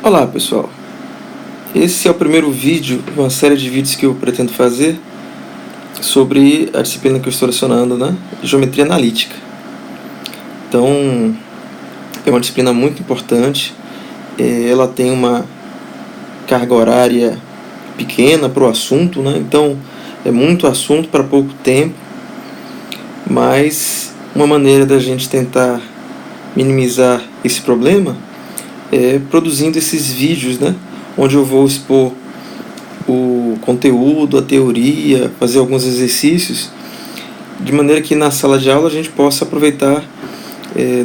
Olá pessoal, esse é o primeiro vídeo de uma série de vídeos que eu pretendo fazer sobre a disciplina que eu estou lecionando, né? Geometria analítica. Então, é uma disciplina muito importante, ela tem uma carga horária pequena para o assunto, né? Então é muito assunto para pouco tempo, mas uma maneira da gente tentar minimizar esse problema produzindo esses vídeos, né, onde eu vou expor o conteúdo, a teoria, fazer alguns exercícios, de maneira que na sala de aula a gente possa aproveitar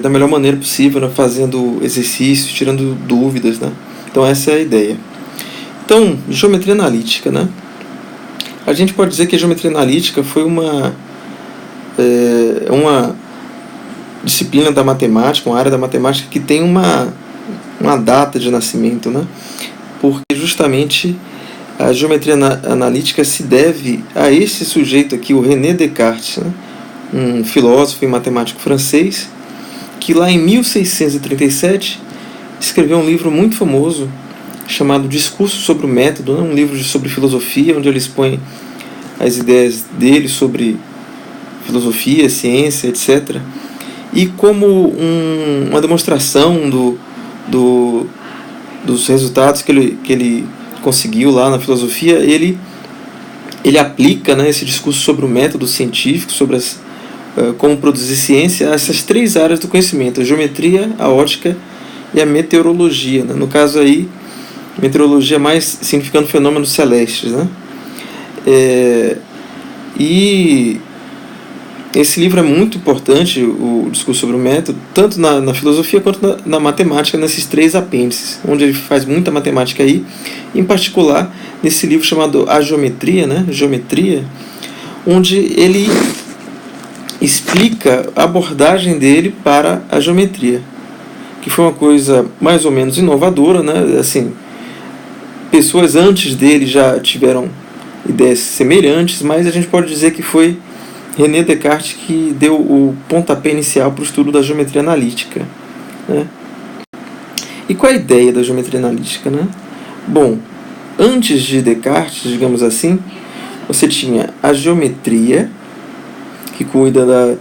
da melhor maneira possível, né, fazendo exercícios, tirando dúvidas, né? Então essa é a ideia. Então, geometria analítica, né? A gente pode dizer que a geometria analítica foi uma disciplina da matemática, uma área da matemática que tem uma data de nascimento, né? Porque justamente a geometria analítica se deve a esse sujeito aqui, o René Descartes, né? Um filósofo e matemático francês, que lá em 1637 escreveu um livro muito famoso chamado Discurso sobre o Método, né? Um livro sobre filosofia, onde ele expõe as ideias dele sobre filosofia, ciência, etc. E como uma demonstração dos resultados que ele conseguiu lá na filosofia, ele aplica, né, esse discurso sobre o método científico, sobre como produzir ciência, a essas três áreas do conhecimento: a geometria, a ótica e a meteorologia, né? No caso aí, meteorologia mais significando fenômenos celestes, né? E esse livro é muito importante, o discurso sobre o método, tanto na filosofia quanto na matemática, nesses três apêndices, onde ele faz muita matemática aí, em particular nesse livro chamado A Geometria, né? Geometria, onde ele explica a abordagem dele para a geometria, que foi uma coisa mais ou menos inovadora, né? Assim, pessoas antes dele já tiveram ideias semelhantes, mas a gente pode dizer que foi René Descartes que deu o pontapé inicial para o estudo da geometria analítica, né? E qual é a ideia da geometria analítica, né? Bom, antes de Descartes, digamos assim, você tinha a geometria, que cuida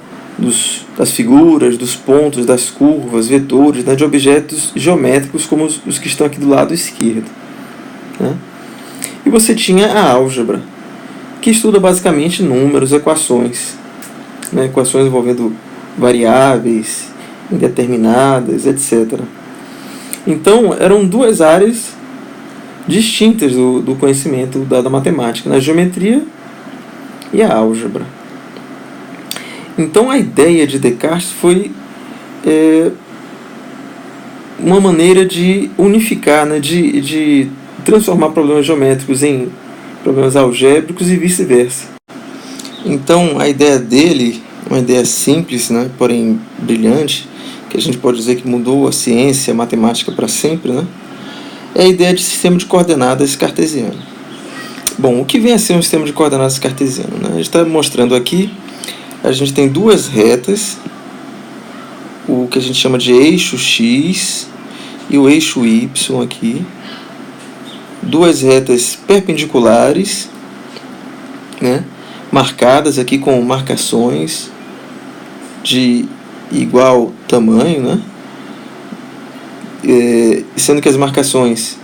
das figuras, dos pontos, das curvas, vetores, né, de objetos geométricos como os que estão aqui do lado esquerdo, né? E você tinha a álgebra, que estuda basicamente números, equações, né? Equações envolvendo variáveis indeterminadas, etc. Então, eram duas áreas distintas do conhecimento da matemática, né? A geometria e a álgebra. Então, a ideia de Descartes foi uma maneira de unificar, né? de transformar problemas geométricos em problemas algébricos e vice-versa. Então, a ideia dele, uma ideia simples, né, porém brilhante, que a gente pode dizer que mudou a ciência, a matemática para sempre, né, é a ideia de sistema de coordenadas cartesiano. Bom, o que vem a ser um sistema de coordenadas cartesiano, né? A gente está mostrando aqui, a gente tem duas retas, o que a gente chama de eixo X e o eixo Y aqui, duas retas perpendiculares, né, marcadas aqui com marcações de igual tamanho, né, sendo que as marcações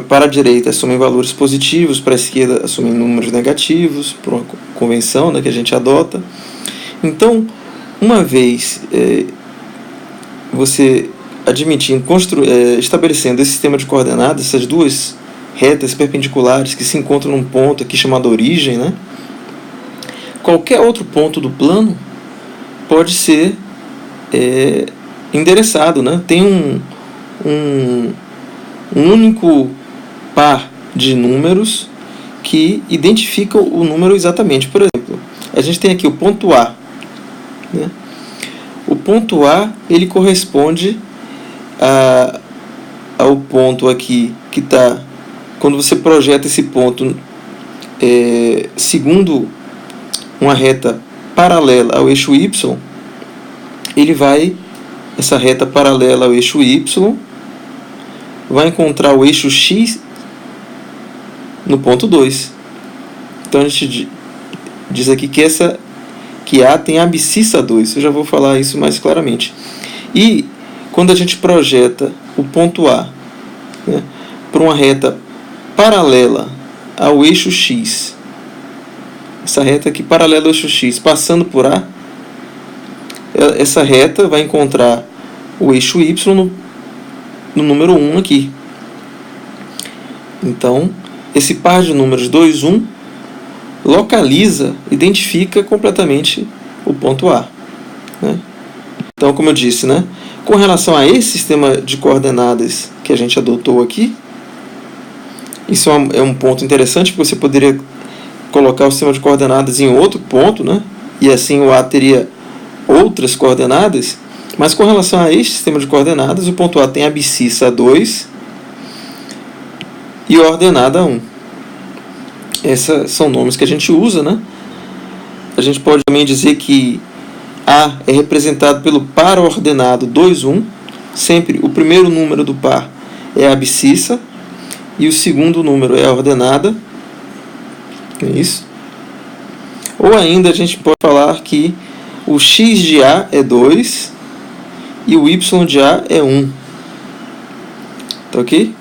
para a direita assumem valores positivos, para a esquerda assumem números negativos, por uma convenção, né, que a gente adota. Então, uma vez você admitindo, estabelecendo esse sistema de coordenadas, essas duas retas perpendiculares que se encontram num ponto aqui chamado origem, né? Qualquer outro ponto do plano pode ser endereçado, né? Tem um único par de números que identifica o número exatamente. Por exemplo, a gente tem aqui o ponto A, né? O ponto A, ele corresponde ao ponto aqui que está, quando você projeta esse ponto segundo uma reta paralela ao eixo Y, essa reta paralela ao eixo Y, vai encontrar o eixo x no ponto 2. Então a gente diz aqui que A tem abscissa 2. Eu já vou falar isso mais claramente. E quando a gente projeta o ponto A, né, para uma reta paralela ao eixo x, essa reta aqui paralela ao eixo x, passando por A, essa reta vai encontrar o eixo y no número 1 aqui. Então, esse par de números 2, 1 localiza, identifica completamente o ponto A, né? Então, como eu disse, né, com relação a esse sistema de coordenadas que a gente adotou aqui, isso é um ponto interessante, porque você poderia colocar o sistema de coordenadas em outro ponto, né, e assim o A teria outras coordenadas, mas com relação a este sistema de coordenadas, o ponto A tem abscissa 2 e ordenada 1. Esses são nomes que a gente usa, né? A gente pode também dizer que A é representado pelo par ordenado 2, 1. Sempre o primeiro número do par é a abscissa e o segundo número é a ordenada. É isso. Ou ainda a gente pode falar que o x de A é 2 e o y de A é 1. Tá ok?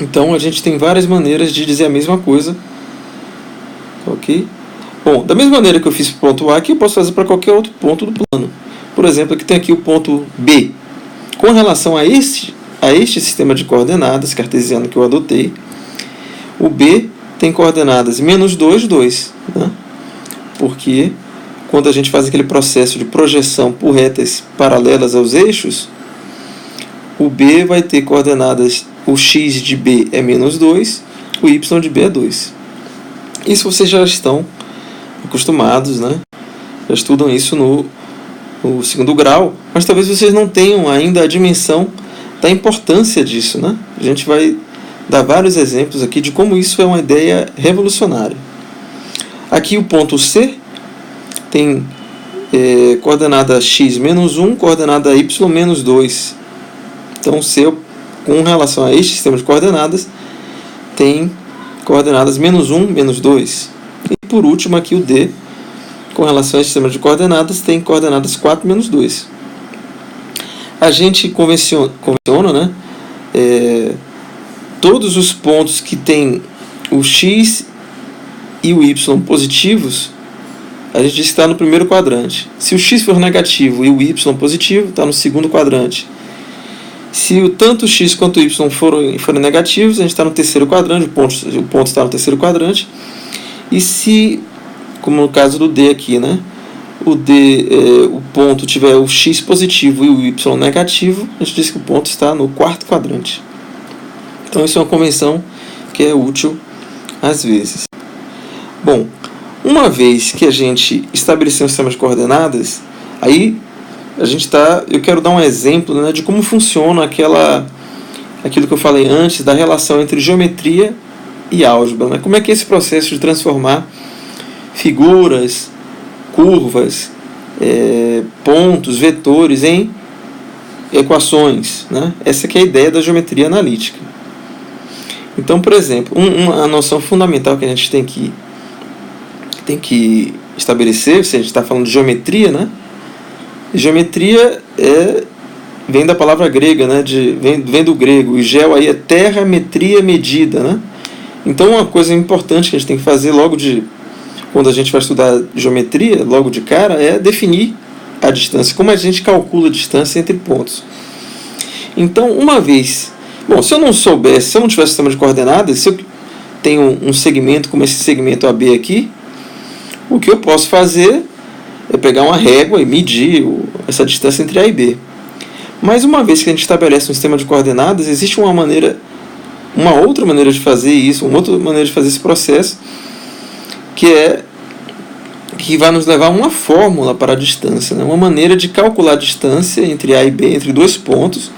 Então a gente tem várias maneiras de dizer a mesma coisa. Ok? Bom, da mesma maneira que eu fiz para o ponto A, aqui eu posso fazer para qualquer outro ponto do plano. Por exemplo, aqui tem aqui o ponto B. Com relação a este sistema de coordenadas cartesiano que eu adotei, o B tem coordenadas menos 2, 2. Né? Porque quando a gente faz aquele processo de projeção por retas paralelas aos eixos, o B vai ter coordenadas, o x de B é menos 2, o y de B é 2. Isso vocês já estão acostumados, né? Já estudam isso no segundo grau, mas talvez vocês não tenham ainda a dimensão da importância disso, né? A gente vai dar vários exemplos aqui de como isso é uma ideia revolucionária. Aqui o ponto C tem coordenada x menos 1, coordenada y menos 2. Então C, com relação a este sistema de coordenadas, tem coordenadas menos 1, menos 2. E por último aqui o D, com relação ao sistema de coordenadas, tem coordenadas 4, menos 2. A gente convenciona, né, todos os pontos que tem o x e o y positivos, a gente diz que está no primeiro quadrante. Se o x for negativo e o y positivo, está no segundo quadrante. Se tanto o x quanto o y forem negativos, a gente está no terceiro quadrante, o ponto está no terceiro quadrante. E se, como no caso do D aqui, né, o ponto tiver o x positivo e o y negativo, a gente diz que o ponto está no quarto quadrante. Então isso é uma convenção que é útil às vezes. Bom, uma vez que a gente estabeleceu um sistema de coordenadas, aí eu quero dar um exemplo, né, de como funciona aquilo que eu falei antes, da relação entre geometria e álgebra. Né? Como é que é esse processo de transformar figuras, curvas, pontos, vetores em equações. Né? Essa que é a ideia da geometria analítica. Então, por exemplo, uma noção fundamental que a gente tem que estabelecer, se a gente está falando de geometria, né? Geometria vem da palavra grega, né? Vem do grego. E geo aí é terra, metria, medida. Né? Então, uma coisa importante que a gente tem que fazer quando a gente vai estudar geometria, logo de cara, é definir a distância. Como a gente calcula a distância entre pontos. Então, uma vez... Bom, se eu não tivesse sistema de coordenadas, se eu tenho um segmento como esse segmento AB aqui, o que eu posso fazer é pegar uma régua e medir essa distância entre A e B. Mas uma vez que a gente estabelece um sistema de coordenadas, existe uma outra maneira de fazer isso, uma outra maneira de fazer esse processo, que vai nos levar a uma fórmula para a distância, né? Uma maneira de calcular a distância entre A e B, entre dois pontos,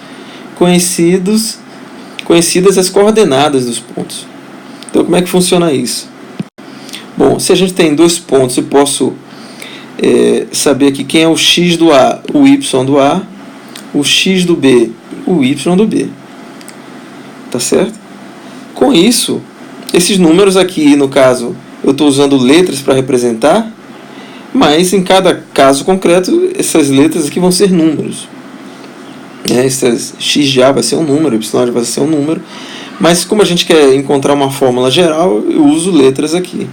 conhecidas as coordenadas dos pontos. Então, como é que funciona isso? Bom, se a gente tem dois pontos, eu posso saber aqui quem é o x do A, o y do A, o x do B, o y do B. tá certo? Com isso, esses números aqui, no caso, eu estou usando letras para representar, mas em cada caso concreto, essas letras aqui vão ser números. Essas x de A vai ser um número, y vai ser um número, mas como a gente quer encontrar uma fórmula geral, eu uso letras aqui.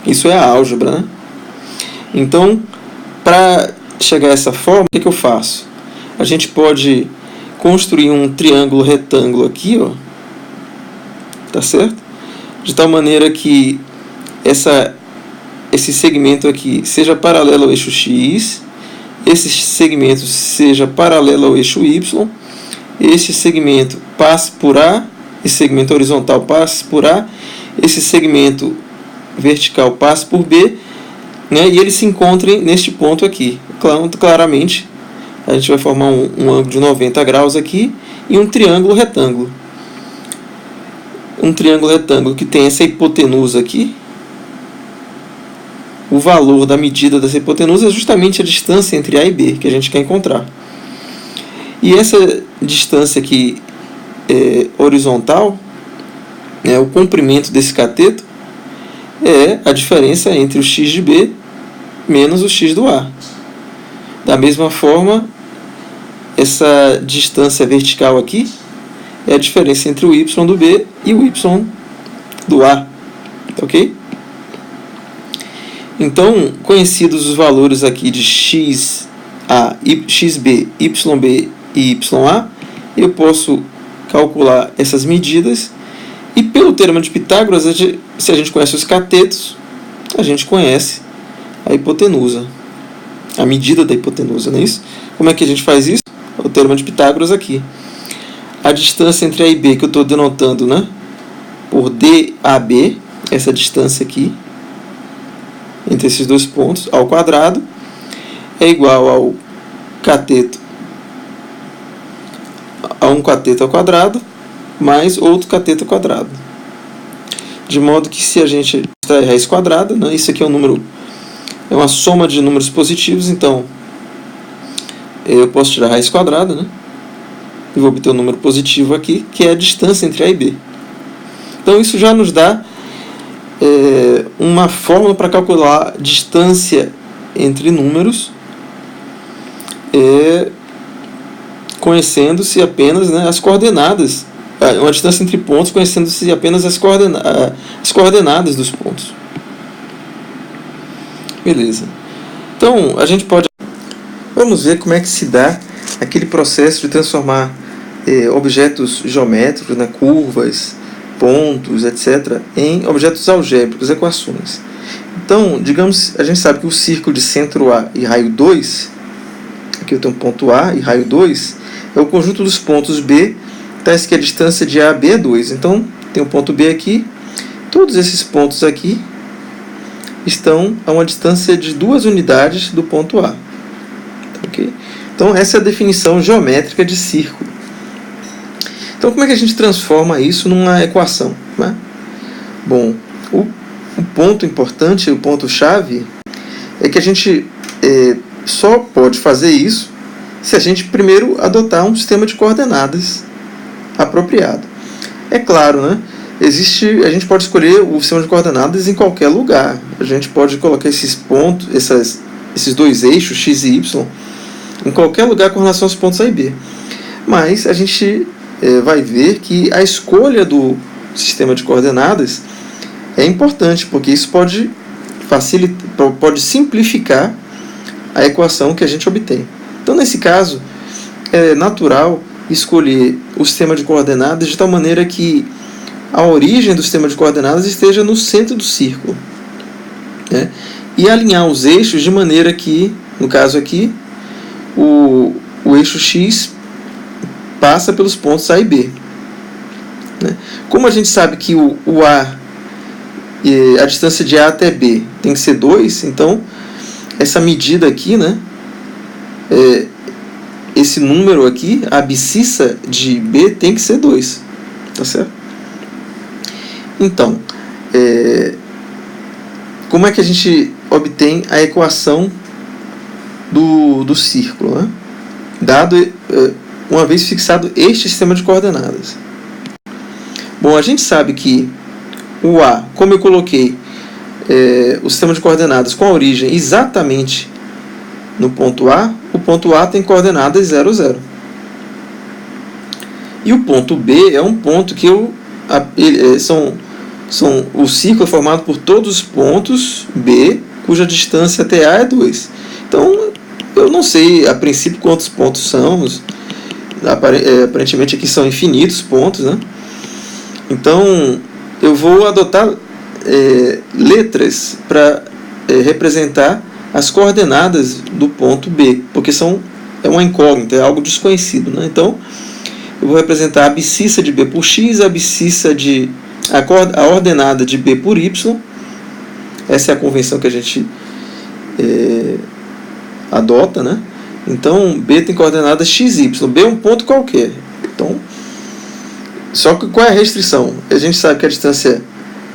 Isso é a álgebra, né? Então, para chegar a essa forma, o que eu faço? A gente pode construir um triângulo retângulo aqui, ó, tá certo? De tal maneira que esse segmento aqui seja paralelo ao eixo x, esse segmento seja paralelo ao eixo y, esse segmento passe por A, esse segmento horizontal passe por A, esse segmento vertical passe por B, né, e eles se encontrem neste ponto aqui. Claramente, a gente vai formar um ângulo de 90 graus aqui e um triângulo retângulo. Um triângulo retângulo que tem essa hipotenusa aqui. O valor da medida dessa hipotenusa é justamente a distância entre A e B que a gente quer encontrar. E essa distância aqui horizontal, o comprimento desse cateto, é a diferença entre o x de B menos o x do A. Da mesma forma, essa distância vertical aqui é a diferença entre o y do B e o y do A. Ok? Então, conhecidos os valores aqui de XA, XB, YB e YA, eu posso calcular essas medidas e pelo teorema de Pitágoras, se a gente conhece os catetos, a gente conhece a hipotenusa, a medida da hipotenusa, não é isso? Como é que a gente faz isso? O teorema de Pitágoras aqui. A distância entre A e B, que eu estou denotando, né, por DAB, essa distância aqui, entre esses dois pontos, ao quadrado, é igual ao cateto, a um cateto ao quadrado, mais outro cateto ao quadrado. De modo que se a gente extrair raiz quadrada, né, isso aqui é um número, é uma soma de números positivos, então eu posso tirar a raiz quadrada, né, e vou obter um número positivo aqui, que é a distância entre A e B. Então isso já nos dá uma fórmula para calcular distância entre números, conhecendo-se apenas, né, as coordenadas, uma distância entre pontos, conhecendo-se apenas as coordenadas dos pontos. Beleza. Então, a gente pode... Vamos ver como é que se dá aquele processo de transformar objetos geométricos, né, curvas, pontos, etc., em objetos algébricos, equações. Então, digamos, a gente sabe que o círculo de centro A e raio 2, aqui eu tenho um ponto A e raio 2, é o conjunto dos pontos B, tais que a distância de A a B é 2. Então, tem o ponto B aqui, todos esses pontos aqui estão a uma distância de 2 unidades do ponto A. Okay? Então, essa é a definição geométrica de círculo. Então, como é que a gente transforma isso numa equação, né? Bom, o ponto importante, o ponto-chave, é que a gente só pode fazer isso se a gente primeiro adotar um sistema de coordenadas apropriado. É claro, né? A gente pode escolher o sistema de coordenadas em qualquer lugar. A gente pode colocar esses pontos, esses dois eixos, x e y, em qualquer lugar com relação aos pontos A e B. Mas a gente vai ver que a escolha do sistema de coordenadas é importante, porque isso pode simplificar a equação que a gente obtém. Então, nesse caso, é natural escolher o sistema de coordenadas de tal maneira que a origem do sistema de coordenadas esteja no centro do círculo, né? E alinhar os eixos de maneira que, no caso aqui, o eixo x passa pelos pontos A e B, né? Como a gente sabe que o A, a distância de A até B tem que ser 2, então essa medida aqui, né, esse número aqui, a abscissa de B tem que ser 2, tá certo? Então, como é que a gente obtém a equação do círculo, né? Dado, uma vez fixado este sistema de coordenadas. Bom, a gente sabe que o A, como eu coloquei o sistema de coordenadas com a origem exatamente no ponto A, o ponto A tem coordenadas 0, 0. E o ponto B é um ponto que o círculo é formado por todos os pontos B, cuja distância até A é 2. Então, eu não sei a princípio quantos pontos são, aparentemente aqui são infinitos pontos, né? Então, eu vou adotar letras para representar as coordenadas do ponto B, porque é uma incógnita, é algo desconhecido, né? Então, eu vou representar a abscissa de B por x, a ordenada de B por y. Essa é a convenção que a gente adota, né? Então, B tem coordenadas x, y. B é um ponto qualquer. Então, só que qual é a restrição? A gente sabe que a distância,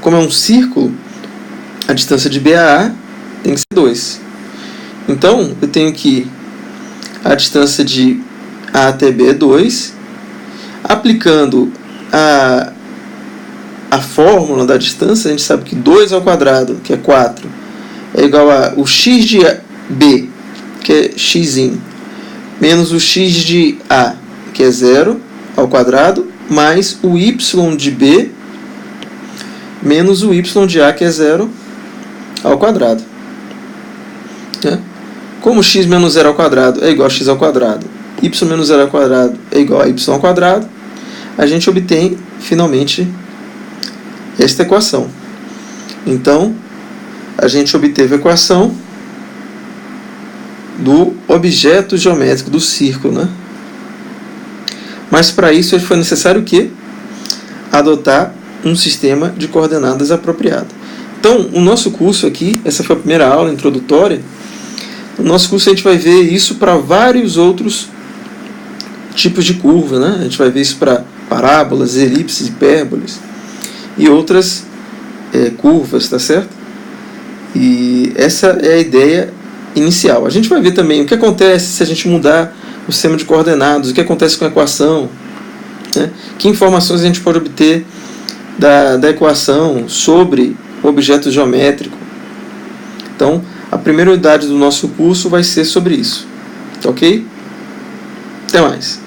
como é um círculo, a distância de B a A tem que ser 2. Então, eu tenho que a distância de A até B é 2. Aplicando a fórmula da distância, a gente sabe que 2 ao quadrado, que é 4, é igual a o x de B, que é x, menos o x de A, que é 0 ao quadrado, mais o y de B, menos o y de A, que é 0 ao quadrado. Como x menos 0 ao quadrado é igual a x ao quadrado, y menos 0 ao quadrado é igual a y ao quadrado, a gente obtém, finalmente, esta equação. Então, a gente obteve a equação do objeto geométrico, do círculo, né? Mas, para isso, foi necessário o quê? Adotar um sistema de coordenadas apropriado. Então, o nosso curso aqui, essa foi a primeira aula introdutória. No nosso curso, a gente vai ver isso para vários outros tipos de curva, né? A gente vai ver isso para parábolas, elipses, hipérboles e outras curvas, tá certo? E essa é a ideia inicial. A gente vai ver também o que acontece se a gente mudar o sistema de coordenadas, o que acontece com a equação, né? Que informações a gente pode obter da equação sobre o objeto geométrico. Então, a primeira unidade do nosso curso vai ser sobre isso. Tá ok? Até mais.